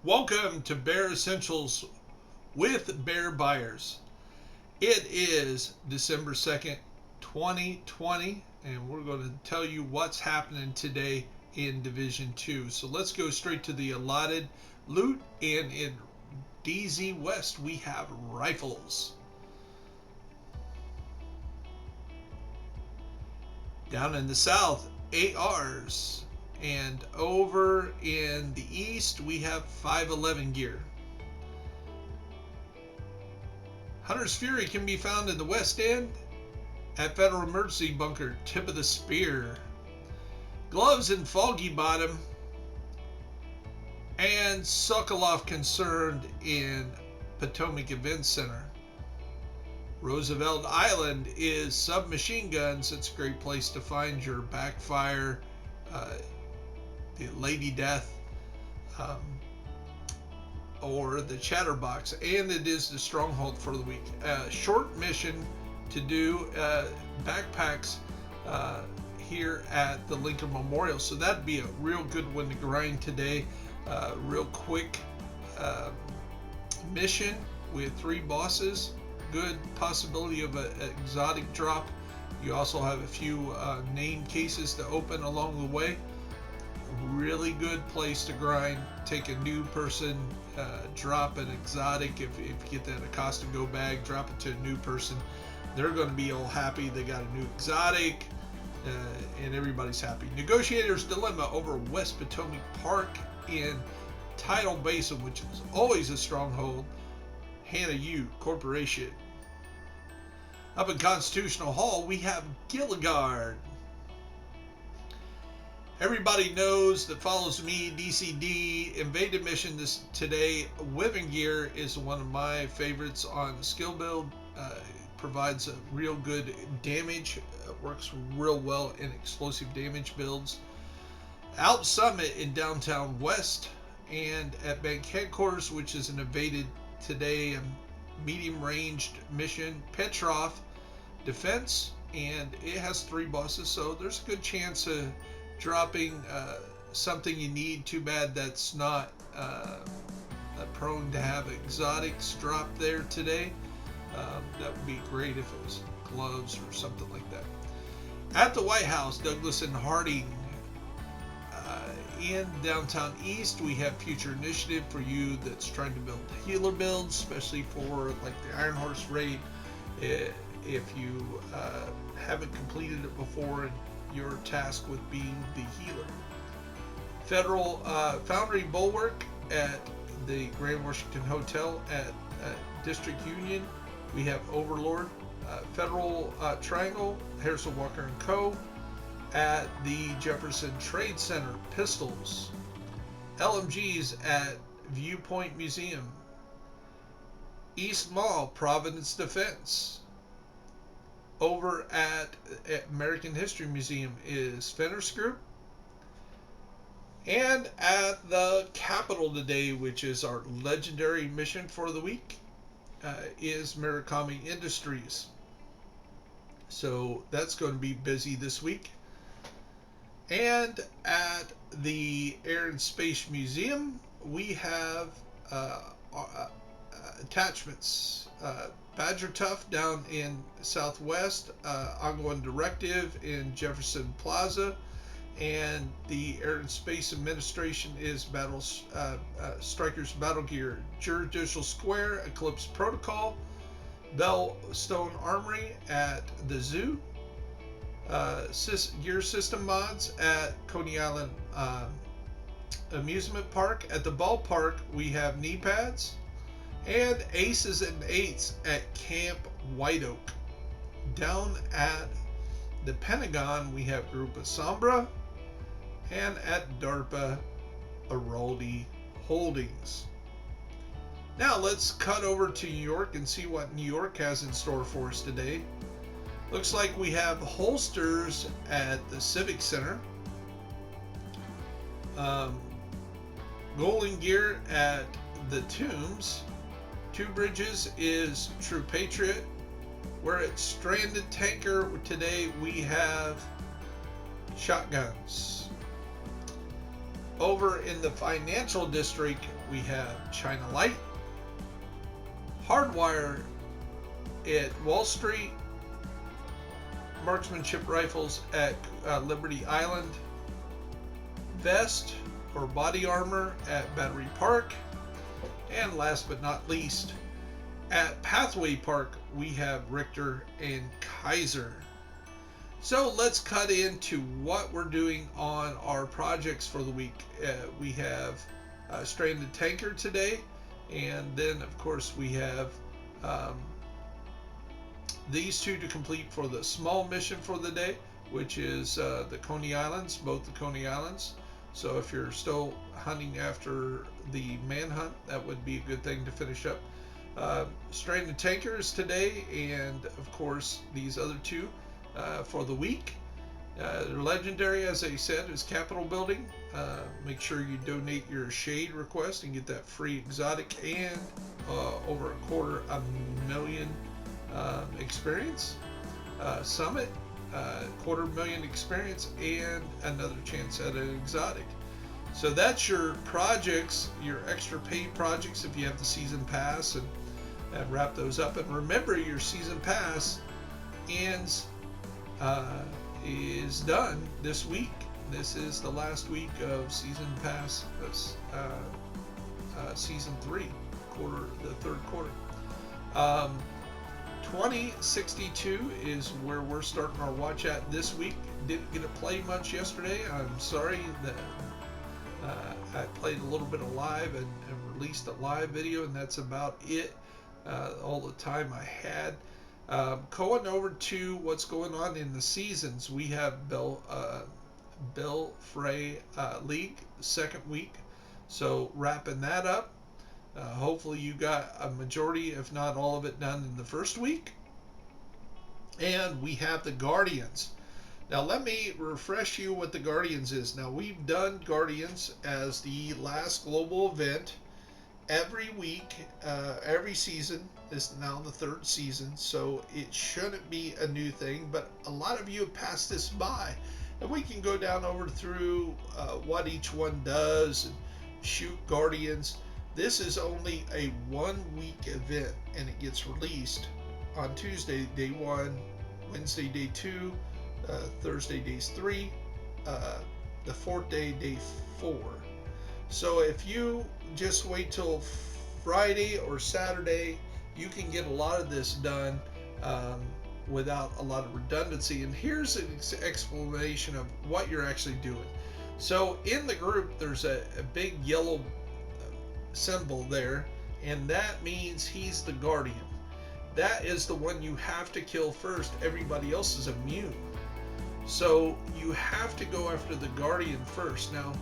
Welcome to Bear Essentials with Bear Buyers. It is December 2nd, 2020, and we're going to tell you what's happening today in Division 2. So let's go straight to the allotted loot, and in DZ West we have rifles. Down in the south, ARs. And over in the east, we have 511 gear. Hunter's Fury can be found in the west end at Federal Emergency Bunker, tip of the spear. Gloves in Foggy Bottom. And Sokolov concerned in Potomac Event Center. Roosevelt Island is submachine guns. It's a great place to find your backfire, the Lady Death, or the Chatterbox, and it is the stronghold for the week. Short mission to do backpacks here at the Lincoln Memorial, so that'd be a real good one to grind today. Real quick mission with 3 bosses. Good possibility of an exotic drop. You also have a few name cases to open along the way. Really good place to grind. Take a new person, drop an exotic. If you get that Acosta Go bag, drop it to a new person. They're going to be all happy they got a new exotic, and everybody's happy. Negotiator's Dilemma over West Potomac Park in Tidal Basin, which is always a stronghold. Hannah U Corporation. Up in Constitutional Hall, we have Gilligard. Everybody knows that follows me, DCD, Invaded Mission today. Weapon Gear is one of my favorites on the skill build. Provides a real good damage. Works real well in explosive damage builds. Out Summit in downtown West and at bank headquarters, which is an invaded today medium ranged mission. Petrov defense, and it has 3 bosses, so there's a good chance of dropping something you need. Too bad that's not prone to have exotics drop there today. That would be great if it was gloves or something like that. At the White House, Douglas and Harding. In downtown East, we have Future Initiative for you that's trying to build healer builds, especially for like the Iron Horse raid. If you haven't completed it before and you're tasked with being the healer. Federal Foundry Bulwark at the Grand Washington Hotel at District Union. We have Overlord. Federal Triangle, Harrison Walker & Co. at the Jefferson Trade Center, pistols. LMGs at Viewpoint Museum. East Mall, Providence Defense. Over at American History Museum is Fenner's Group. And at the Capitol today, which is our legendary mission for the week, is Murakami Industries. So that's going to be busy this week. And at the Air and Space Museum, we have attachments. Badger Tough down in Southwest, Ongoing Directive in Jefferson Plaza, and the Air and Space Administration is Strikers Battle Gear. Judicial Square, Eclipse Protocol, Bellstone Armory at the Zoo. Gear System Mods at Coney Island Amusement Park. At the ballpark, we have knee pads. And Aces and Eights at Camp White Oak. Down at the Pentagon, we have Grupa Sombra. And at DARPA, Araldi Holdings. Now let's cut over to New York and see what New York has in store for us today. Looks like we have holsters at the Civic Center. Golden Gear at the Tombs. Two Bridges is True Patriot. We're at Stranded Tanker. Today we have shotguns. Over in the financial district, we have China Light, Hardwire at Wall Street, marksmanship rifles at Liberty Island, vest or body armor at Battery Park, and last but not least, at Pathway Park, we have Richter and Kaiser. So let's cut into what we're doing on our projects for the week. We have Stranded Tanker today, and then of course we have these two to complete for the small mission for the day, which is the Coney Islands, both the Coney Islands. So if you're still hunting after the manhunt, that would be a good thing to finish up. Stranded Tankers today, and of course these other two for the week. They're legendary, as I said, is Capitol Building. Make sure you donate your shade request and get that free exotic and over 250,000 experience. Summit, 250,000 experience, and another chance at an exotic. So that's your projects, your extra paid projects if you have the season pass, and wrap those up. And remember, your season pass ends is done this week. This is the last week of season pass, season 3, the third quarter. 2062 is where we're starting our watch at this week. Didn't get to play much yesterday. I'm sorry that I played a little bit of live and released a live video, and that's about it. All the time I had. Going over to what's going on in the seasons, we have Bill Frey League, second week. So wrapping that up. Hopefully you got a majority, if not all of it, done in the first week. And we have the Guardians. Now let me refresh you what the Guardians is. Now we've done Guardians as the last global event every week, every season. This is now the third season, so it shouldn't be a new thing, but a lot of you have passed this by, and we can go down over through what each one does and shoot Guardians. This is only a 1 week event, and it gets released on Tuesday, day 1, Wednesday, day 2, Thursday, days 3, the fourth day, day 4. So if you just wait till Friday or Saturday, you can get a lot of this done without a lot of redundancy. And here's an explanation of what you're actually doing. So in the group, there's a big yellow symbol there, and that means he's the Guardian. That is the one you have to kill first. Everybody else is immune. So you have to go after the Guardian first. Now,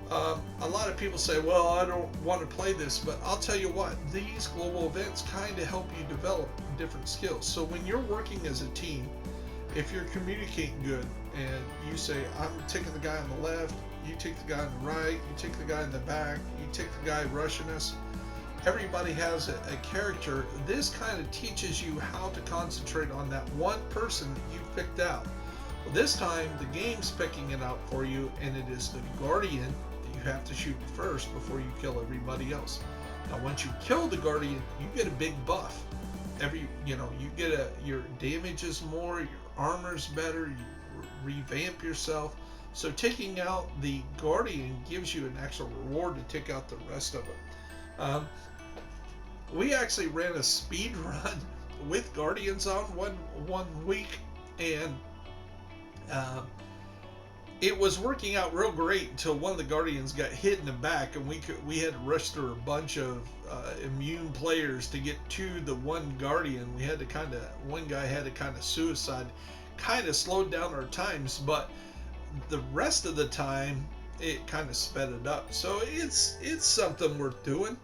a lot of people say, well, I don't want to play this, but I'll tell you what, these global events kind of help you develop different skills. So when you're working as a team, if you're communicating good and you say, I'm taking the guy on the left, you take the guy on the right, you take the guy in the back, you take the guy rushing us, everybody has a character. This kind of teaches you how to concentrate on that one person that you've picked out. Well, this time the game's picking it out for you, and it is the Guardian that you have to shoot first before you kill everybody else. Now once you kill the Guardian, you get a big buff. You get your damage is more, your armor's better, you revamp yourself. So taking out the Guardian gives you an actual reward to take out the rest of it. We actually ran a speed run with Guardians on one week, and it was working out real great until one of the Guardians got hit in the back, and we had to rush through a bunch of immune players to get to the one Guardian. One guy had to kind of suicide, kind of slowed down our times, but the rest of the time it kind of sped it up. So it's something worth doing.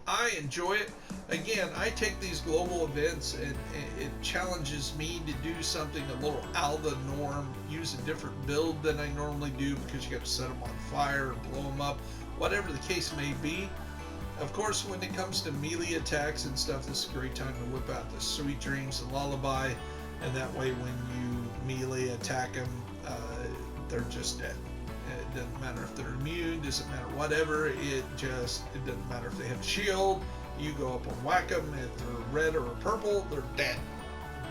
I enjoy it. Again, I take these global events and it challenges me to do something a little out of the norm, use a different build than I normally do, because you got to set them on fire and blow them up, whatever the case may be. Of course, when it comes to melee attacks and stuff, this is a great time to whip out the Sweet Dreams and Lullaby, and that way when you melee attack them, they're just dead. It doesn't matter if they're immune, doesn't matter whatever. It doesn't matter if they have a shield. You go up and whack them. If they're red or purple, they're dead.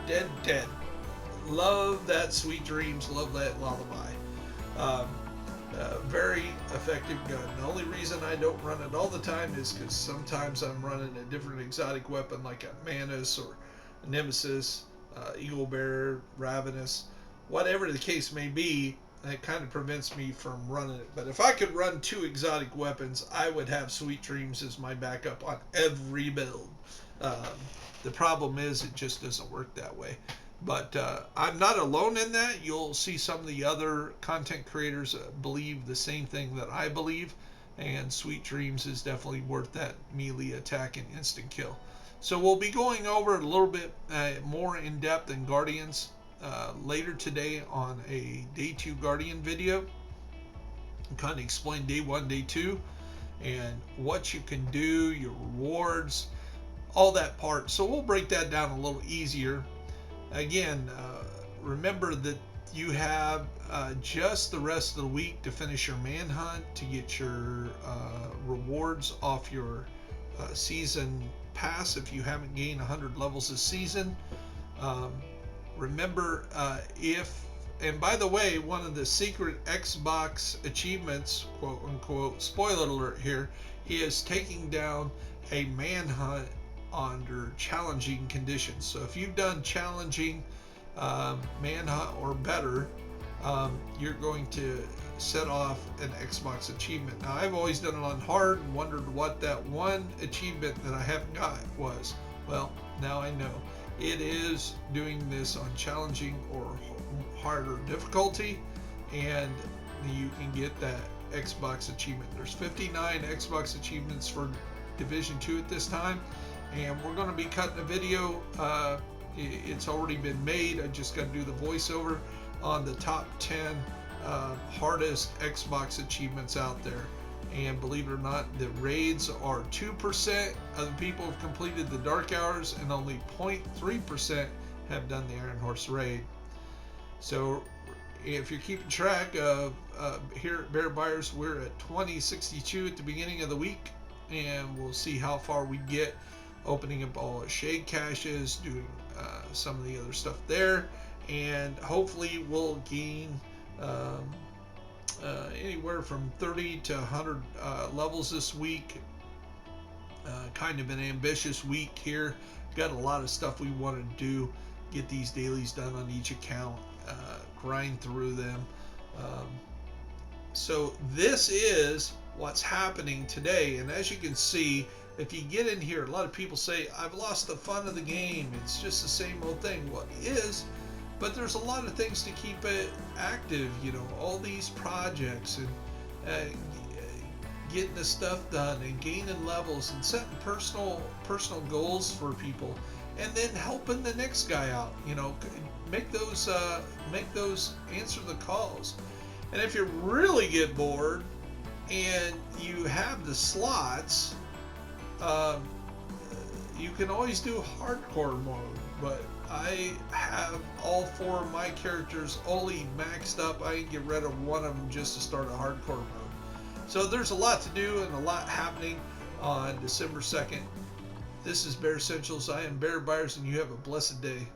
Dead, dead. Love that Sweet Dreams. Love that Lullaby. Very effective gun. The only reason I don't run it all the time is because sometimes I'm running a different exotic weapon like a Manus or a Nemesis, Eagle Bear, Ravenous, whatever the case may be. It kind of prevents me from running it. But if I could run 2 exotic weapons, I would have Sweet Dreams as my backup on every build. The problem is it just doesn't work that way. But I'm not alone in that. You'll see some of the other content creators believe the same thing that I believe. And Sweet Dreams is definitely worth that melee attack and instant kill. So we'll be going over it a little bit more in depth in Guardians later today on a Day 2 Guardian video. I'll kind of explain Day 1, Day 2, and what you can do, your rewards, all that part. So we'll break that down a little easier. Again, remember that you have just the rest of the week to finish your manhunt, to get your rewards off your season pass if you haven't gained 100 levels this season. Remember, and by the way, one of the secret Xbox achievements, quote unquote, spoiler alert here, is taking down a manhunt under challenging conditions. So if you've done challenging manhunt or better, you're going to set off an Xbox achievement. Now I've always done it on hard and wondered what that one achievement that I haven't got was. Well, now I know. It is doing this on challenging or harder difficulty, and you can get that Xbox achievement. There's 59 Xbox achievements for Division 2 at this time. And we're going to be cutting a video. It's already been made. I just got to do the voiceover on the top 10 hardest Xbox achievements out there. And believe it or not, the raids are 2% of the people have completed the Dark Hours, and only 0.3% have done the Iron Horse raid. So if you're keeping track of here at Bear Buyers, we're at 2062 at the beginning of the week, and we'll see how far we get, opening up all the shade caches, doing some of the other stuff there, and hopefully we'll gain anywhere from 30 to 100 levels this week. Kind of an ambitious week here. Got a lot of stuff we want to do, get these dailies done on each account, grind through them. So this is what's happening today, and as you can see, if you get in here, a lot of people say, I've lost the fun of the game, it's just the same old thing. Well, it is, but there's a lot of things to keep it active, you know, all these projects, and getting the stuff done, and gaining levels, and setting personal goals for people, and then helping the next guy out, you know, make those answer the calls. And if you really get bored and you have the slots, you can always do hardcore mode, but I have all 4 of my characters only maxed up. I can get rid of one of them just to start a hardcore mode. So there's a lot to do and a lot happening on December 2nd. This is Bear Essentials. I am Bear Buyers, and you have a blessed day.